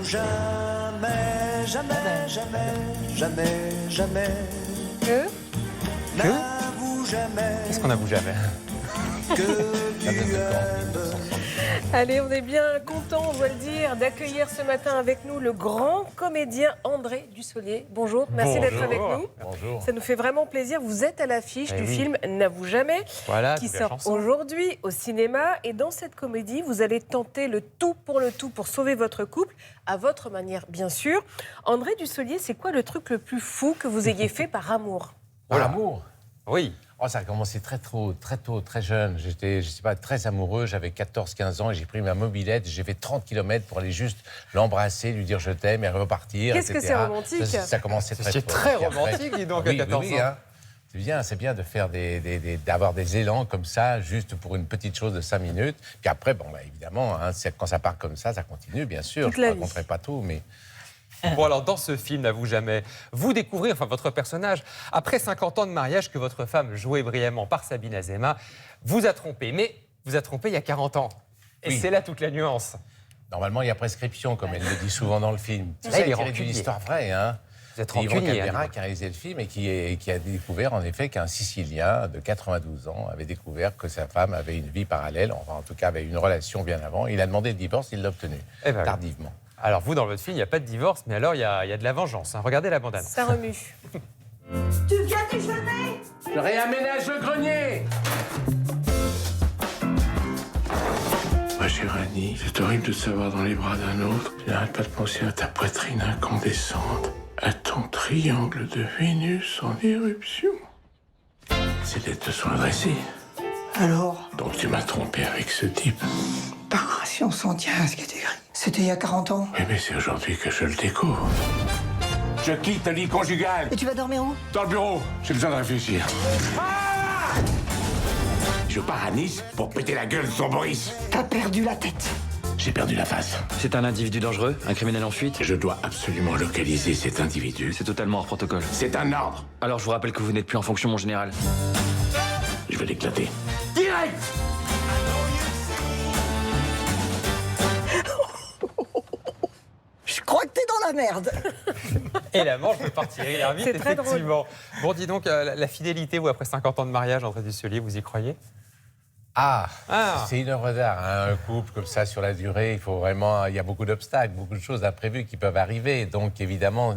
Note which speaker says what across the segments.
Speaker 1: Jamais, jamais, jamais, jamais, jamais. N'avoue jamais.
Speaker 2: Qu'est-ce qu'on avoue jamais?
Speaker 1: Que
Speaker 2: La
Speaker 1: tu
Speaker 2: date de quand,
Speaker 1: aimes.
Speaker 2: 1960.
Speaker 3: Allez, on est bien content, on doit le dire, d'accueillir ce matin avec nous le grand comédien André Dussolier. Bonjour, merci d'être avec nous.
Speaker 2: Bonjour.
Speaker 3: Ça nous fait vraiment plaisir. Vous êtes à l'affiche
Speaker 2: Eh
Speaker 3: du
Speaker 2: oui.
Speaker 3: film N'avoue jamais,
Speaker 2: Voilà,
Speaker 3: qui
Speaker 2: toute la
Speaker 3: sort
Speaker 2: chanson.
Speaker 3: aujourd'hui au cinéma. Et dans cette comédie, vous allez tenter le tout pour sauver votre couple, à votre manière, bien sûr. André Dussolier, c'est quoi le truc le plus fou que vous ayez fait par amour?
Speaker 2: Oh, l'amour.
Speaker 4: Oui.
Speaker 2: Oh, ça a commencé très tôt, très jeune. J'étais, je sais pas, très amoureux. J'avais 14-15 ans et j'ai pris ma mobilette. J'ai fait 30 km pour aller juste l'embrasser, lui dire je t'aime et repartir.
Speaker 3: Qu'est-ce que
Speaker 2: etc.
Speaker 3: c'est romantique.
Speaker 2: Ça commençait très
Speaker 4: C'est
Speaker 2: tôt.
Speaker 4: très
Speaker 2: Puis après-
Speaker 4: romantique, dis donc, à
Speaker 2: Oui,
Speaker 4: 14
Speaker 2: oui,
Speaker 4: ans.
Speaker 2: hein. C'est bien de faire d'avoir des élans comme ça, juste pour une petite chose de 5 minutes. Puis après, bon, bah, évidemment, hein, quand ça part comme ça continue, bien sûr.
Speaker 3: Toute
Speaker 2: Je ne
Speaker 3: la vie.
Speaker 2: raconterai pas tout, mais...
Speaker 4: Bon, alors, dans ce film, N'avoue jamais, vous découvrez, enfin, votre personnage, après 50 ans de mariage que votre femme, jouée brillamment par Sabine Azéma, vous a trompé. Mais vous a trompé il y a 40 ans. Et
Speaker 2: Oui.
Speaker 4: c'est là toute la nuance.
Speaker 2: Normalement, il y a prescription, comme elle le dit souvent dans le film. Tout
Speaker 4: Là,
Speaker 2: ça
Speaker 4: il est
Speaker 2: est tiré
Speaker 4: rancunier.
Speaker 2: d'une histoire vraie, hein.
Speaker 4: Vous êtes
Speaker 2: C'est Yvan
Speaker 4: rancunier,
Speaker 2: Calbera
Speaker 4: hein,
Speaker 2: qui a réalisé le film et qui a découvert en effet qu'un Sicilien de 92 ans avait découvert que sa femme avait une vie parallèle, enfin en tout cas avait une relation bien avant. Il a demandé le divorce, il l'a obtenu,
Speaker 4: Eh ben oui.
Speaker 2: tardivement.
Speaker 4: Alors, vous, dans votre film, il n'y a pas de divorce, mais alors, il y a de la vengeance. Hein. Regardez la bande-annonce.
Speaker 3: Ça remue.
Speaker 5: Tu viens déjeuner?
Speaker 2: Je réaménage le grenier.
Speaker 6: Ma chère Annie, c'est horrible de te savoir dans les bras d'un autre. Je n'arrête pas de penser à ta poitrine incandescente, à ton triangle de Vénus en éruption. Ces lettres te sont adressées.
Speaker 5: Alors?
Speaker 6: Donc tu m'as trompé avec ce type.
Speaker 5: Bah, si on s'en tient à ce qui est écrit. C'était il y a 40 ans.
Speaker 6: Oui, mais c'est aujourd'hui que je le découvre. Je quitte le lit conjugal.
Speaker 5: Et tu vas dormir où?
Speaker 6: Dans le bureau, j'ai besoin de réfléchir. Je pars à Nice pour péter la gueule de son Boris.
Speaker 5: T'as perdu la tête.
Speaker 6: J'ai perdu la face.
Speaker 7: C'est un individu dangereux, un criminel en fuite.
Speaker 6: Je dois absolument localiser cet individu.
Speaker 7: C'est totalement hors protocole.
Speaker 6: C'est un ordre.
Speaker 7: Alors je vous rappelle que vous n'êtes plus en fonction, mon général.
Speaker 6: Je vais l'éclater.
Speaker 5: Direct! Je crois que t'es dans la merde.
Speaker 4: Et la manche peut partir hyper vite,
Speaker 3: C'est très drôle.
Speaker 4: effectivement. Bon, dis donc, la fidélité, vous, après 50 ans de mariage, André Dussolier, vous y croyez?
Speaker 2: Ah,
Speaker 4: Ah.
Speaker 2: c'est une œuvre d'art, hein. Un couple comme ça sur la durée, il y a beaucoup d'obstacles, beaucoup de choses imprévues qui peuvent arriver. Donc évidemment,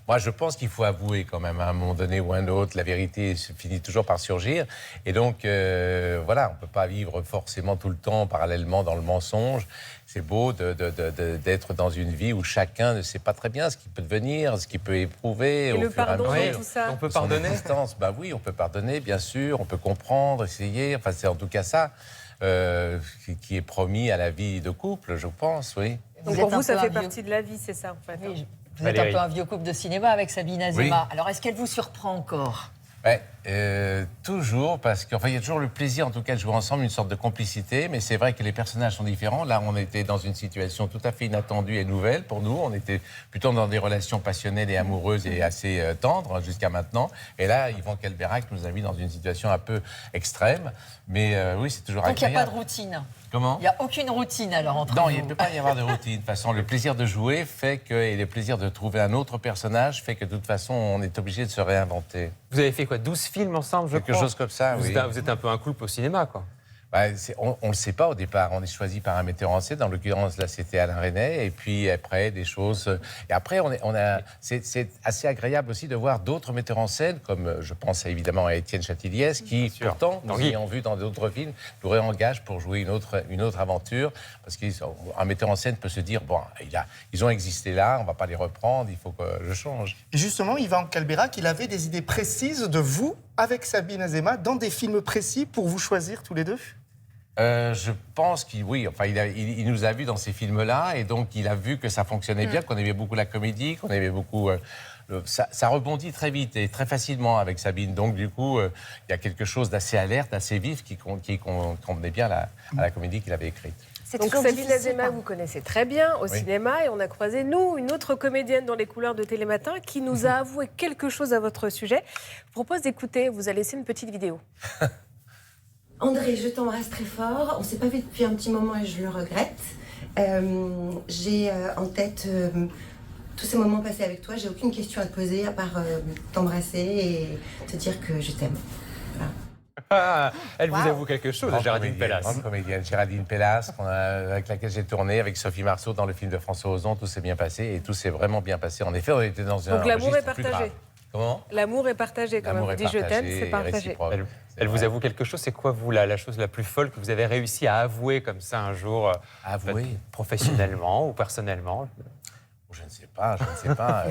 Speaker 2: moi je pense qu'il faut avouer quand même à un moment donné ou à un autre, la vérité finit toujours par surgir. Et donc voilà, on ne peut pas vivre forcément tout le temps parallèlement dans le mensonge. C'est beau d'être dans une vie où chacun ne sait pas très bien ce qu'il peut devenir, ce qu'il peut éprouver
Speaker 3: Et
Speaker 2: au
Speaker 3: le
Speaker 2: fur et à
Speaker 3: pardon dans
Speaker 2: mesure.
Speaker 3: tout ça.
Speaker 4: On peut
Speaker 2: Son
Speaker 4: pardonner?
Speaker 2: existence. Bah oui, on peut pardonner, bien sûr, on peut comprendre, essayer. Enfin, c'est en tout cas ça qui est promis à la vie de couple, je pense, oui.
Speaker 3: Donc pour vous, ça fait partie de la vie, c'est ça en fait.
Speaker 8: Oui, vous
Speaker 4: Valérie.
Speaker 8: êtes un peu un vieux couple de cinéma avec Sabine Azéma. Alors, est-ce qu'elle vous surprend encore?
Speaker 2: Ouais, toujours, parce qu'il y a toujours le plaisir, en tout cas, de jouer ensemble, une sorte de complicité, mais c'est vrai que les personnages sont différents. Là, on était dans une situation tout à fait inattendue et nouvelle pour nous. On était plutôt dans des relations passionnelles et amoureuses et assez tendres jusqu'à maintenant. Et là, Yvan Calbera nous a mis dans une situation un peu extrême. Mais oui, c'est toujours
Speaker 8: Donc, il n'y a
Speaker 2: agréable.
Speaker 8: pas de routine.
Speaker 2: Comment?
Speaker 8: Il n'y a aucune routine alors entre
Speaker 2: Non,
Speaker 8: vous.
Speaker 2: il ne peut pas y avoir de routine. De toute façon, le plaisir de jouer fait que, et le plaisir de trouver un autre personnage fait que de toute façon, on est obligé de se réinventer.
Speaker 4: Vous avez fait quoi, 12 films ensemble, je
Speaker 2: Quelque
Speaker 4: crois?
Speaker 2: chose comme ça,
Speaker 4: Vous
Speaker 2: oui.
Speaker 4: êtes vous êtes un peu un couple au cinéma, quoi.
Speaker 2: Bah, on ne le sait pas au départ. On est choisi par un metteur en scène. Dans l'occurrence, là, c'était Alain Resnais. Et puis après, des choses. Et après, c'est assez agréable aussi de voir d'autres metteurs en scène, comme je pense évidemment à Étienne Châtilliès, qui pourtant, nous
Speaker 4: Tanguy.
Speaker 2: ayant vu dans d'autres films, nous réengage pour jouer une autre aventure. Parce qu'un metteur en scène peut se dire bon, ils ont existé là, on ne va pas les reprendre, il faut que je change.
Speaker 9: Et justement, Yvan Calbera, qu'il avait des idées précises de vous avec Sabine Azéma dans des films précis pour vous choisir tous les deux?
Speaker 2: Je pense qu'il nous a vus dans ces films-là et donc il a vu que ça fonctionnait bien, qu'on aimait beaucoup la comédie, qu'on aimait beaucoup... ça rebondit très vite et très facilement avec Sabine. Donc du coup, il y a quelque chose d'assez alerte, assez vif qui convenait bien à la comédie qu'il avait écrite.
Speaker 3: Donc Sabine Azéma, vous connaissez très bien au cinéma et on a croisé, nous, une autre comédienne dans les couleurs de Télématin qui nous a avoué quelque chose à votre sujet. Je vous propose d'écouter, vous a laissé une petite vidéo.
Speaker 10: André, je t'embrasse très fort. On s'est pas vu depuis un petit moment et je le regrette. J'ai en tête tous ces moments passés avec toi. J'ai aucune question à te poser à part t'embrasser et te dire que je t'aime. Voilà.
Speaker 4: Ah, elle vous avoue quelque chose, Géraldine Pellas.
Speaker 2: Grande comédienne, Géraldine Pellas, avec laquelle j'ai tourné, avec Sophie Marceau dans le film de François Ozon. Tout s'est bien passé et tout s'est vraiment bien passé. En effet, on était dans un
Speaker 3: Donc l'amour est
Speaker 2: registre plus
Speaker 3: partagé.
Speaker 2: grave. Comment?
Speaker 3: L'amour est partagé quand même.
Speaker 2: L'amour
Speaker 3: Vous
Speaker 2: est
Speaker 3: dites je t'aime,
Speaker 2: partagé
Speaker 3: c'est
Speaker 2: et
Speaker 3: partagé.
Speaker 2: réciproque.
Speaker 4: Elle vous avoue quelque chose, c'est quoi, vous, la chose la plus folle que vous avez réussi à avouer comme ça un jour,
Speaker 2: Avouer?
Speaker 4: professionnellement ou personnellement?
Speaker 2: Je ne sais pas, je ne sais pas,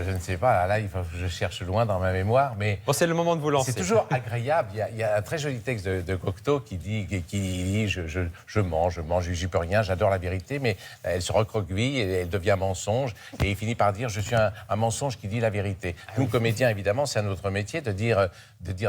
Speaker 2: je ne sais pas. Là, il faut que je cherche loin dans ma mémoire, mais
Speaker 4: Bon, c'est le moment de vous lancer.
Speaker 2: c'est toujours agréable. Il y a un très joli texte de Cocteau qui dit je mens, j'y peux rien, j'adore la vérité, mais elle se recroqueville et elle devient mensonge. Et il finit par dire je suis un mensonge qui dit la vérité. Nous, comédiens, évidemment, c'est un autre métier de dire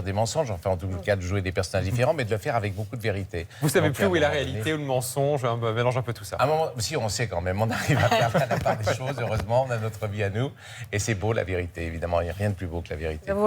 Speaker 2: des mensonges, enfin en tout cas de jouer des personnages différents, mais de le faire avec beaucoup de vérité.
Speaker 4: Vous savez
Speaker 2: Donc,
Speaker 4: plus où est la
Speaker 2: à un moment
Speaker 4: réalité
Speaker 2: donné-
Speaker 4: ou le mensonge, un mélange un peu tout ça.
Speaker 2: À un moment, si on sait quand même, on arrive à faire la part des choses. Heureusement, on a notre vie à nous, et c'est beau la vérité. Évidemment, il n'y a rien de plus beau que la vérité.
Speaker 3: Vous